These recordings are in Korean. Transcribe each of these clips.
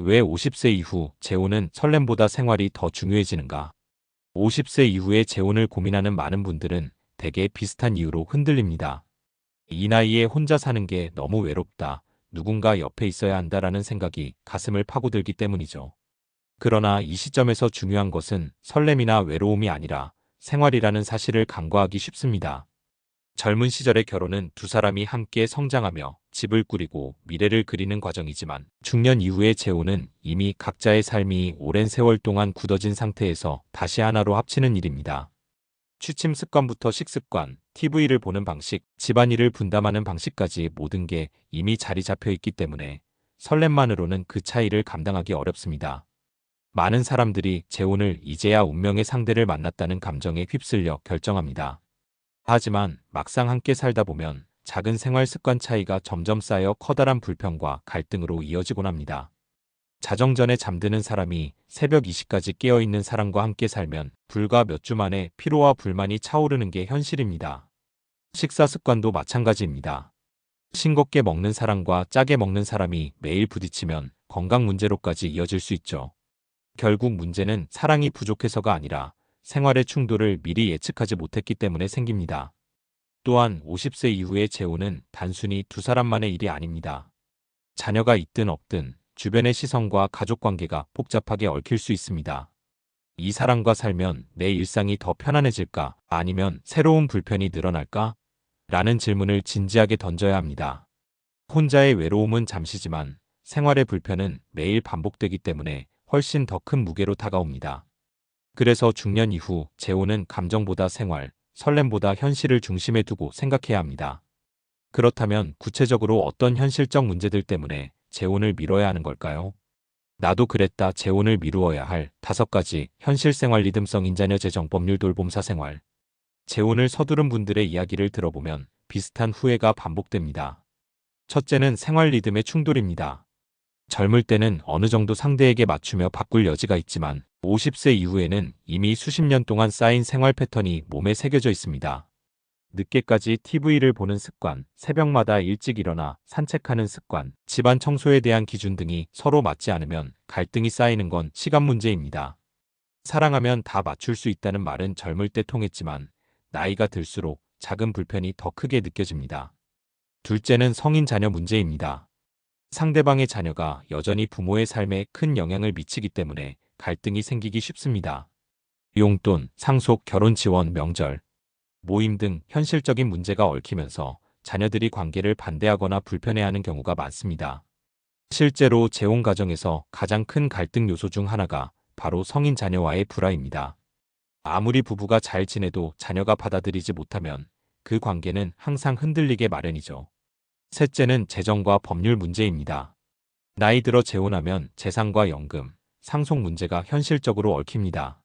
왜 50세 이후 재혼은 설렘보다 생활이 더 중요해지는가? 50세 이후에 재혼을 고민하는 많은 분들은 대개 비슷한 이유로 흔들립니다. 이 나이에 혼자 사는 게 너무 외롭다, 누군가 옆에 있어야 한다라는 생각이 가슴을 파고들기 때문이죠. 그러나 이 시점에서 중요한 것은 설렘이나 외로움이 아니라 생활이라는 사실을 간과하기 쉽습니다. 젊은 시절의 결혼은 두 사람이 함께 성장하며 집을 꾸리고 미래를 그리는 과정이지만, 중년 이후의 재혼은 이미 각자의 삶이 오랜 세월 동안 굳어진 상태에서 다시 하나로 합치는 일입니다. 취침 습관부터 식습관, TV를 보는 방식, 집안일을 분담하는 방식까지 모든 게 이미 자리 잡혀 있기 때문에 설렘만으로는 그 차이를 감당하기 어렵습니다. 많은 사람들이 재혼을 이제야 운명의 상대를 만났다는 감정에 휩쓸려 결정합니다. 하지만 막상 함께 살다 보면 작은 생활 습관 차이가 점점 쌓여 커다란 불평과 갈등으로 이어지곤 합니다. 자정 전에 잠드는 사람이 새벽 2시까지 깨어있는 사람과 함께 살면 불과 몇 주 만에 피로와 불만이 차오르는 게 현실입니다. 식사 습관도 마찬가지입니다. 싱겁게 먹는 사람과 짜게 먹는 사람이 매일 부딪히면 건강 문제로까지 이어질 수 있죠. 결국 문제는 사랑이 부족해서가 아니라 생활의 충돌을 미리 예측하지 못했기 때문에 생깁니다. 또한 50세 이후의 재혼은 단순히 두 사람만의 일이 아닙니다. 자녀가 있든 없든 주변의 시선과 가족관계가 복잡하게 얽힐 수 있습니다. 이 사람과 살면 내 일상이 더 편안해질까? 아니면 새로운 불편이 늘어날까? 라는 질문을 진지하게 던져야 합니다. 혼자의 외로움은 잠시지만 생활의 불편은 매일 반복되기 때문에 훨씬 더 큰 무게로 다가옵니다. 그래서 중년 이후 재혼은 감정보다 생활, 설렘보다 현실을 중심에 두고 생각해야 합니다. 그렇다면 구체적으로 어떤 현실적 문제들 때문에 재혼을 미뤄야 하는 걸까요? 나도 그랬다. 재혼을 미루어야 할 5가지 현실 생활 리듬성 인자녀 재정 법률 돌봄 사생활. 재혼을 서두른 분들의 이야기를 들어보면 비슷한 후회가 반복됩니다. 첫째는 생활 리듬의 충돌입니다. 젊을 때는 어느 정도 상대에게 맞추며 바꿀 여지가 있지만 50세 이후에는 이미 수십 년 동안 쌓인 생활 패턴이 몸에 새겨져 있습니다. 늦게까지 TV를 보는 습관, 새벽마다 일찍 일어나 산책하는 습관, 집안 청소에 대한 기준 등이 서로 맞지 않으면 갈등이 쌓이는 건 시간 문제입니다. 사랑하면 다 맞출 수 있다는 말은 젊을 때 통했지만 나이가 들수록 작은 불편이 더 크게 느껴집니다. 둘째는 성인 자녀 문제입니다. 상대방의 자녀가 여전히 부모의 삶에 큰 영향을 미치기 때문에 갈등이 생기기 쉽습니다. 용돈, 상속, 결혼 지원, 명절, 모임 등 현실적인 문제가 얽히면서 자녀들이 관계를 반대하거나 불편해하는 경우가 많습니다. 실제로 재혼 가정에서 가장 큰 갈등 요소 중 하나가 바로 성인 자녀와의 불화입니다. 아무리 부부가 잘 지내도 자녀가 받아들이지 못하면 그 관계는 항상 흔들리게 마련이죠. 셋째는 재정과 법률 문제입니다. 나이 들어 재혼하면 재산과 연금, 상속 문제가 현실적으로 얽힙니다.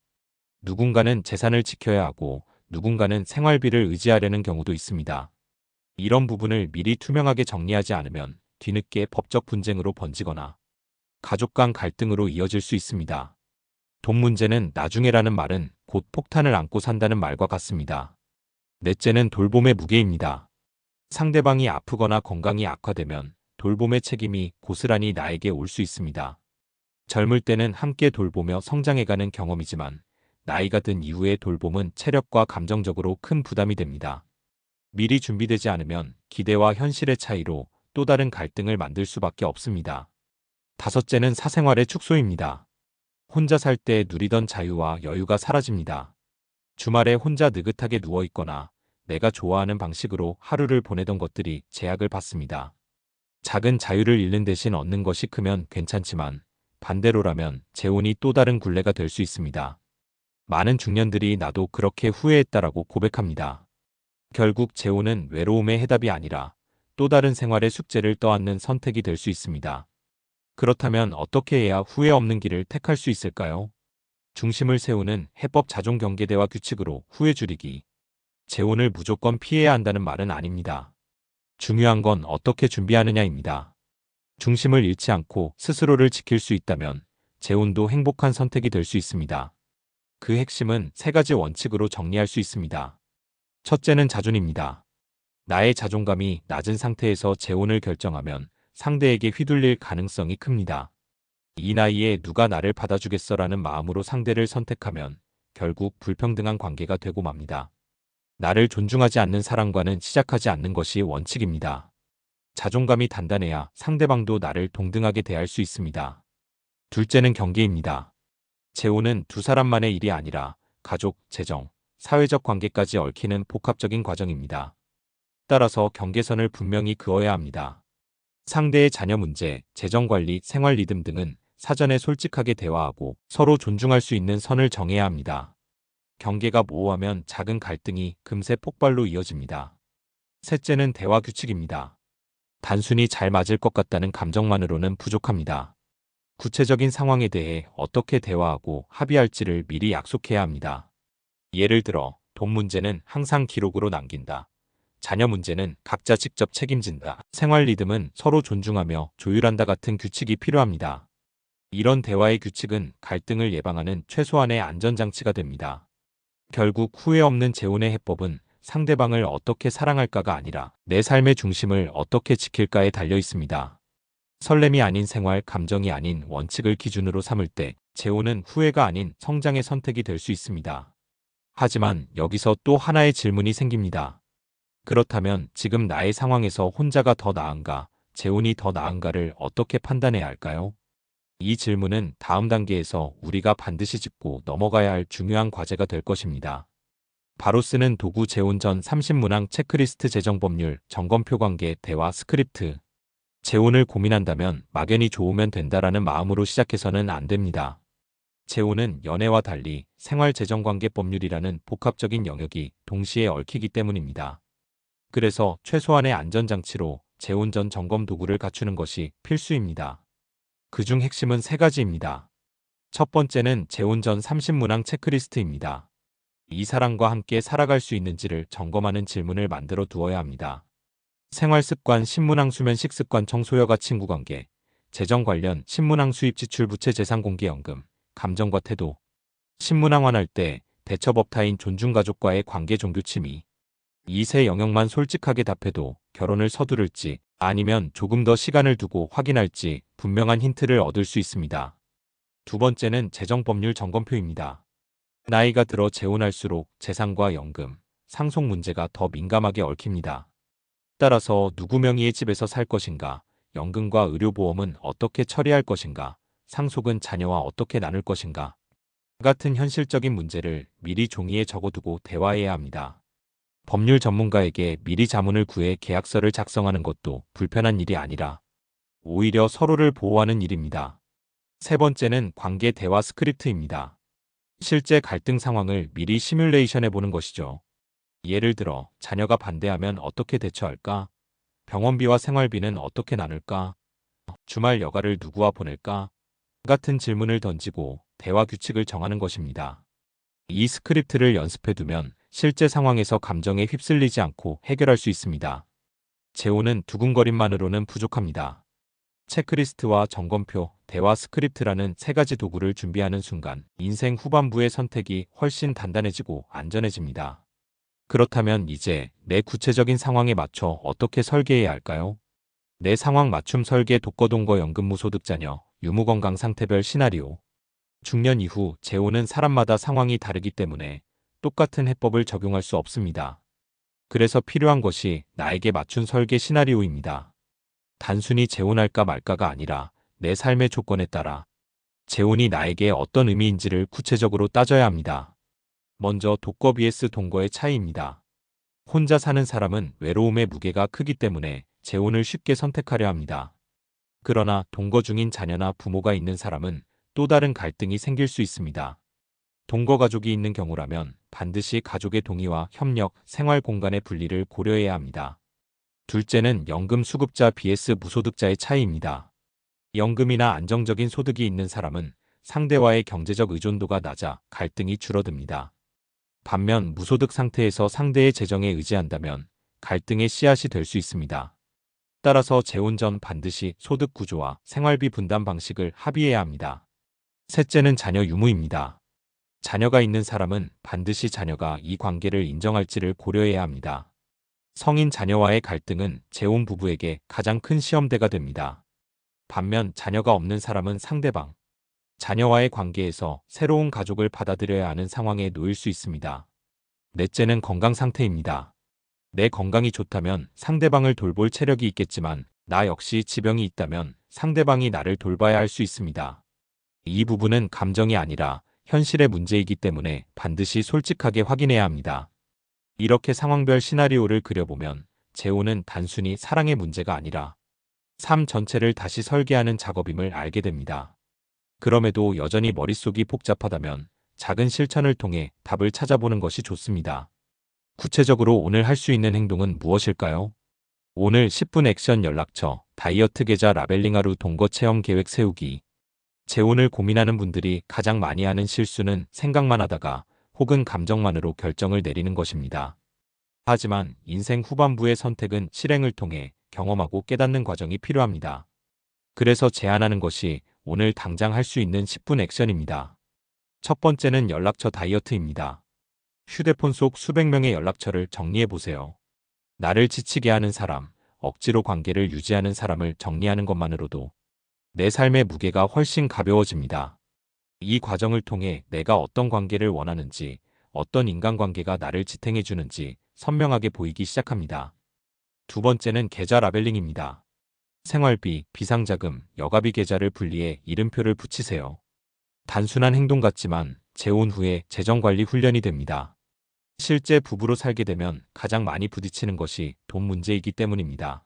누군가는 재산을 지켜야 하고 누군가는 생활비를 의지하려는 경우도 있습니다. 이런 부분을 미리 투명하게 정리하지 않으면 뒤늦게 법적 분쟁으로 번지거나 가족 간 갈등으로 이어질 수 있습니다. 돈 문제는 나중에라는 말은 곧 폭탄을 안고 산다는 말과 같습니다. 넷째는 돌봄의 무게입니다. 상대방이 아프거나 건강이 악화되면 돌봄의 책임이 고스란히 나에게 올 수 있습니다. 젊을 때는 함께 돌보며 성장해가는 경험이지만 나이가 든 이후의 돌봄은 체력과 감정적으로 큰 부담이 됩니다. 미리 준비되지 않으면 기대와 현실의 차이로 또 다른 갈등을 만들 수밖에 없습니다. 다섯째는 사생활의 축소입니다. 혼자 살 때 누리던 자유와 여유가 사라집니다. 주말에 혼자 느긋하게 누워있거나 내가 좋아하는 방식으로 하루를 보내던 것들이 제약을 받습니다. 작은 자유를 잃는 대신 얻는 것이 크면 괜찮지만 반대로라면 재혼이 또 다른 굴레가 될 수 있습니다. 많은 중년들이 나도 그렇게 후회했다라고 고백합니다. 결국 재혼은 외로움의 해답이 아니라 또 다른 생활의 숙제를 떠안는 선택이 될 수 있습니다. 그렇다면 어떻게 해야 후회 없는 길을 택할 수 있을까요? 중심을 세우는 해법 자존 경계대와 규칙으로 후회 줄이기. 재혼을 무조건 피해야 한다는 말은 아닙니다. 중요한 건 어떻게 준비하느냐입니다. 중심을 잃지 않고 스스로를 지킬 수 있다면 재혼도 행복한 선택이 될 수 있습니다. 그 핵심은 3가지 원칙으로 정리할 수 있습니다. 첫째는 자존입니다. 나의 자존감이 낮은 상태에서 재혼을 결정하면 상대에게 휘둘릴 가능성이 큽니다. 이 나이에 누가 나를 받아주겠어라는 마음으로 상대를 선택하면 결국 불평등한 관계가 되고 맙니다. 나를 존중하지 않는 사람과는 시작하지 않는 것이 원칙입니다. 자존감이 단단해야 상대방도 나를 동등하게 대할 수 있습니다. 둘째는 경계입니다. 재혼은 두 사람만의 일이 아니라 가족, 재정, 사회적 관계까지 얽히는 복합적인 과정입니다. 따라서 경계선을 분명히 그어야 합니다. 상대의 자녀 문제, 재정 관리, 생활 리듬 등은 사전에 솔직하게 대화하고 서로 존중할 수 있는 선을 정해야 합니다. 경계가 모호하면 작은 갈등이 금세 폭발로 이어집니다. 셋째는 대화 규칙입니다. 단순히 잘 맞을 것 같다는 감정만으로는 부족합니다. 구체적인 상황에 대해 어떻게 대화하고 합의할지를 미리 약속해야 합니다. 예를 들어, 돈 문제는 항상 기록으로 남긴다. 자녀 문제는 각자 직접 책임진다. 생활 리듬은 서로 존중하며 조율한다 같은 규칙이 필요합니다. 이런 대화의 규칙은 갈등을 예방하는 최소한의 안전장치가 됩니다. 결국 후회 없는 재혼의 해법은 상대방을 어떻게 사랑할까가 아니라 내 삶의 중심을 어떻게 지킬까에 달려 있습니다. 설렘이 아닌 생활, 감정이 아닌 원칙을 기준으로 삼을 때 재혼은 후회가 아닌 성장의 선택이 될 수 있습니다. 하지만 여기서 또 하나의 질문이 생깁니다. 그렇다면 지금 나의 상황에서 혼자가 더 나은가, 재혼이 더 나은가를 어떻게 판단해야 할까요? 이 질문은 다음 단계에서 우리가 반드시 짚고 넘어가야 할 중요한 과제가 될 것입니다. 바로 쓰는 도구 재혼 전 30문항 체크리스트 재정법률 점검표 관계 대화 스크립트. 재혼을 고민한다면 막연히 좋으면 된다라는 마음으로 시작해서는 안 됩니다. 재혼은 연애와 달리 생활재정관계법률이라는 복합적인 영역이 동시에 얽히기 때문입니다. 그래서 최소한의 안전장치로 재혼 전 점검 도구를 갖추는 것이 필수입니다. 그중 핵심은 세 가지입니다. 첫 번째는 재혼 전 30문항 체크리스트입니다. 이 사람과 함께 살아갈 수 있는지를 점검하는 질문을 만들어 두어야 합니다. 생활습관, 신문항 수면 식습관, 청소여가 친구관계, 재정 관련 신문항 수입 지출 부채 재산 공개연금, 감정과 태도, 신문항 환할 때 대처법 타인 존중가족과의 관계 종교 취미. 이 세 영역만 솔직하게 답해도 결혼을 서두를지 아니면 조금 더 시간을 두고 확인할지 분명한 힌트를 얻을 수 있습니다. 두 번째는 재정법률 점검표입니다. 나이가 들어 재혼할수록 재산과 연금, 상속 문제가 더 민감하게 얽힙니다. 따라서 누구 명의의 집에서 살 것인가, 연금과 의료보험은 어떻게 처리할 것인가, 상속은 자녀와 어떻게 나눌 것인가 같은 현실적인 문제를 미리 종이에 적어두고 대화해야 합니다. 법률 전문가에게 미리 자문을 구해 계약서를 작성하는 것도 불편한 일이 아니라 오히려 서로를 보호하는 일입니다. 세 번째는 관계 대화 스크립트입니다. 실제 갈등 상황을 미리 시뮬레이션해 보는 것이죠. 예를 들어, 자녀가 반대하면 어떻게 대처할까? 병원비와 생활비는 어떻게 나눌까? 주말 여가를 누구와 보낼까? 같은 질문을 던지고 대화 규칙을 정하는 것입니다. 이 스크립트를 연습해두면 실제 상황에서 감정에 휩쓸리지 않고 해결할 수 있습니다. 재혼은 두근거림만으로는 부족합니다. 체크리스트와 점검표, 대화 스크립트라는 세 가지 도구를 준비하는 순간 인생 후반부의 선택이 훨씬 단단해지고 안전해집니다. 그렇다면 이제 내 구체적인 상황에 맞춰 어떻게 설계해야 할까요? 내 상황 맞춤 설계 독거동거 연금무소득 자녀, 유무건강 상태별 시나리오. 중년 이후 재혼은 사람마다 상황이 다르기 때문에 똑같은 해법을 적용할 수 없습니다. 그래서 필요한 것이 나에게 맞춘 설계 시나리오입니다. 단순히 재혼할까 말까가 아니라 내 삶의 조건에 따라 재혼이 나에게 어떤 의미인지를 구체적으로 따져야 합니다. 먼저 독거 vs 동거의 차이입니다. 혼자 사는 사람은 외로움의 무게가 크기 때문에 재혼을 쉽게 선택하려 합니다. 그러나 동거 중인 자녀나 부모가 있는 사람은 또 다른 갈등이 생길 수 있습니다. 동거 가족이 있는 경우라면 반드시 가족의 동의와 협력, 생활 공간의 분리를 고려해야 합니다. 둘째는 연금 수급자 vs 무소득자의 차이입니다. 연금이나 안정적인 소득이 있는 사람은 상대와의 경제적 의존도가 낮아 갈등이 줄어듭니다. 반면 무소득 상태에서 상대의 재정에 의지한다면 갈등의 씨앗이 될 수 있습니다. 따라서 재혼 전 반드시 소득 구조와 생활비 분담 방식을 합의해야 합니다. 셋째는 자녀 유무입니다. 자녀가 있는 사람은 반드시 자녀가 이 관계를 인정할지를 고려해야 합니다. 성인 자녀와의 갈등은 재혼 부부에게 가장 큰 시험대가 됩니다. 반면 자녀가 없는 사람은 상대방, 자녀와의 관계에서 새로운 가족을 받아들여야 하는 상황에 놓일 수 있습니다. 넷째는 건강 상태입니다. 내 건강이 좋다면 상대방을 돌볼 체력이 있겠지만 나 역시 지병이 있다면 상대방이 나를 돌봐야 할 수 있습니다. 이 부분은 감정이 아니라 현실의 문제이기 때문에 반드시 솔직하게 확인해야 합니다. 이렇게 상황별 시나리오를 그려보면 재혼은 단순히 사랑의 문제가 아니라 삶 전체를 다시 설계하는 작업임을 알게 됩니다. 그럼에도 여전히 머릿속이 복잡하다면 작은 실천을 통해 답을 찾아보는 것이 좋습니다. 구체적으로 오늘 할 수 있는 행동은 무엇일까요? 오늘 10분 액션 연락처, 다이어트 계좌 라벨링 하루 동거 체험 계획 세우기. 재혼을 고민하는 분들이 가장 많이 하는 실수는 생각만 하다가 혹은 감정만으로 결정을 내리는 것입니다. 하지만 인생 후반부의 선택은 실행을 통해 경험하고 깨닫는 과정이 필요합니다. 그래서 제안하는 것이 오늘 당장 할 수 있는 10분 액션입니다. 첫 번째는 연락처 다이어트입니다. 휴대폰 속 수백 명의 연락처를 정리해 보세요. 나를 지치게 하는 사람, 억지로 관계를 유지하는 사람을 정리하는 것만으로도 내 삶의 무게가 훨씬 가벼워집니다. 이 과정을 통해 내가 어떤 관계를 원하는지, 어떤 인간관계가 나를 지탱해 주는지 선명하게 보이기 시작합니다. 두 번째는 계좌 라벨링입니다. 생활비, 비상자금, 여가비 계좌를 분리해 이름표를 붙이세요. 단순한 행동 같지만 재혼 후에 재정관리 훈련이 됩니다. 실제 부부로 살게 되면 가장 많이 부딪히는 것이 돈 문제이기 때문입니다.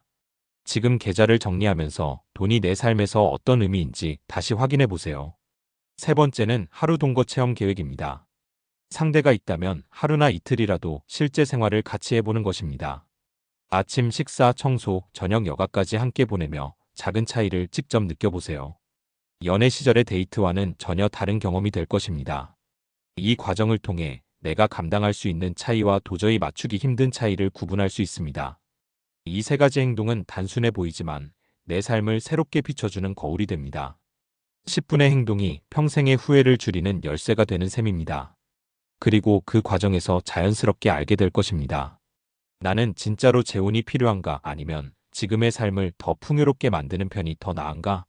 지금 계좌를 정리하면서 돈이 내 삶에서 어떤 의미인지 다시 확인해 보세요. 세 번째는 하루 동거 체험 계획입니다. 상대가 있다면 하루나 이틀이라도 실제 생활을 같이 해보는 것입니다. 아침 식사, 청소, 저녁 여가까지 함께 보내며 작은 차이를 직접 느껴보세요. 연애 시절의 데이트와는 전혀 다른 경험이 될 것입니다. 이 과정을 통해 내가 감당할 수 있는 차이와 도저히 맞추기 힘든 차이를 구분할 수 있습니다. 이 세 가지 행동은 단순해 보이지만 내 삶을 새롭게 비춰주는 거울이 됩니다. 10분의 행동이 평생의 후회를 줄이는 열쇠가 되는 셈입니다. 그리고 그 과정에서 자연스럽게 알게 될 것입니다. 나는 진짜로 재혼이 필요한가 아니면 지금의 삶을 더 풍요롭게 만드는 편이 더 나은가?